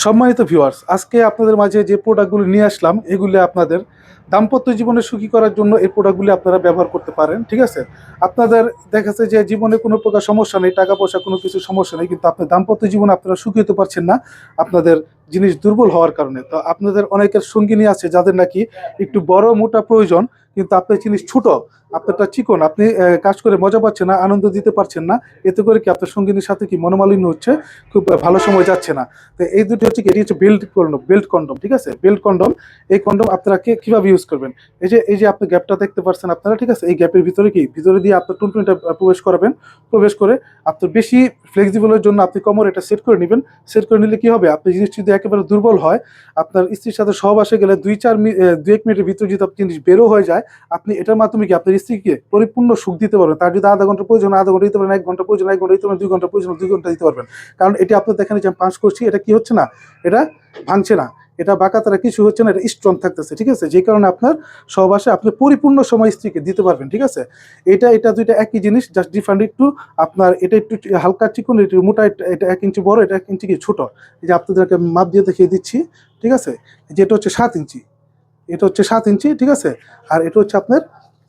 সম্মানিত ভিউয়ার্স, আজকে আপনাদের মাঝে যে প্রোডাক্টগুলো নিয়ে আসলাম এগুলি আপনাদের দাম্পত্য জীবনে সুখী করার জন্য এই প্রোডাক্টগুলি আপনারা ব্যবহার করতে পারেন। ঠিক আছে, আপনাদের দেখা যাচ্ছে যে জীবনে কোনো প্রকার সমস্যা নেই, টাকা পয়সা কোনো কিছু সমস্যা নেই, কিন্তু আপনার দাম্পত্য জীবনে আপনারা সুখী হতে পারছেন না আপনাদের জিনিস দুর্বল হওয়ার কারণে। তো আপনাদের অনেকের সঙ্গিনী আছে যাদের নাকি একটু বড় মোটা প্রয়োজন, কিন্তু আপনার জিনিস ছোট, আপনারটা চিকন, আপনি কাজ করে মজা পাচ্ছেন না, আনন্দ দিতে পারছেন না। এতে করে কি আপনার সঙ্গিনীর সাথে কি মনোমালিন্য হচ্ছে, খুব ভালো সময় যাচ্ছে না। তো এই দুটো হচ্ছে কি, এটি হচ্ছে বেল্ট কন্ডম। ঠিক আছে, বেল্ট কন্ডম। এই কন্ডম আপনারা কিভাবে ইউজ করবেন, এই যে আপনি গ্যাপটা দেখতে পাচ্ছেন আপনারা। ঠিক আছে, এই গ্যাপের ভিতরে ভিতরে দিয়ে আপনার টুনটুনিটা প্রবেশ করাবেন। প্রবেশ করে আপনার বেশি ফ্লেক্সিবলের জন্য আপনি কোমর এটা সেট করে নেবেন। সেট করে নিলে কি হবে, আপনি জিনিসটি যদি একেবারে দুর্বল হয়, আপনার স্ত্রীর সাথে সহবাসে গেলে 2-1 মিনিটের ভিতরে যদি আপনার জিনিস বেরো হয়ে যায়, আপনি এটার মাধ্যমে কি আপনার স্ত্রীকে পরিপূর্ণ সুখ দিতে পারবেন। তার যদি আধা ঘন্টা প্রয়োজন আধা ঘন্টা দিতে পারেন, 1 ঘন্টা প্রয়োজন 1 ঘন্টা দিতে পারেন, 2 ঘন্টা প্রয়োজন 2 ঘন্টা দিতে পারবেন। কারণ এটি আপনার দেখেন যে আমি পাঁচ করছি, এটা কি হচ্ছে না, এটা ভাঙছে না, এটা বাঁকা তারা কিছু হচ্ছে না, এটা স্ট্রং থাকতেছে। ঠিক আছে, যে কারণে আপনার সহবাসে আপনি পরিপূর্ণ সময় স্ত্রীকে দিতে পারবেন। ঠিক আছে, এটা দুইটা একই জিনিস, জাস্ট ডিফারেন্ট একটু। আপনার এটা একটু হালকা চিকন, একটু মোটা, এটা 1 ইঞ্চি বড়, এটা 1 ইঞ্চি কি ছোট। এই যে আপনাদেরকে মাপ দিয়ে দেখিয়ে দিচ্ছি। ঠিক আছে, যেটা হচ্ছে 7 ইঞ্চি, এটা হচ্ছে 7 ইঞ্চি। ঠিক আছে, আর এটা হচ্ছে আপনার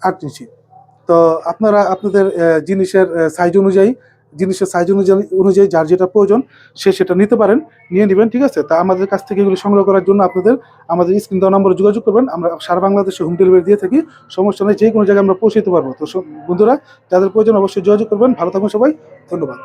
8 ইঞ্চি। তো আপনারা আপনাদের জিনিসের সাইজ অনুযায়ী যার যেটা প্রয়োজন সে সেটা নিতে পারেন, নিয়ে নেবেন। ঠিক আছে, তা আমাদের কাছ থেকে এগুলো সংগ্রহ করার জন্য আপনাদের আমাদের স্ক্রিন দেওয়া নম্বরে যোগাযোগ করবেন। আমরা সারা বাংলাদেশে হোম ডেলিভারি দিয়ে থাকি, সমস্যা নেই, যে কোনো জায়গায় আমরা পৌঁছে দিতে পারবো। তো বন্ধুরা, যাদের প্রয়োজন অবশ্যই যোগাযোগ করবেন। ভালো থাকবেন সবাই, ধন্যবাদ।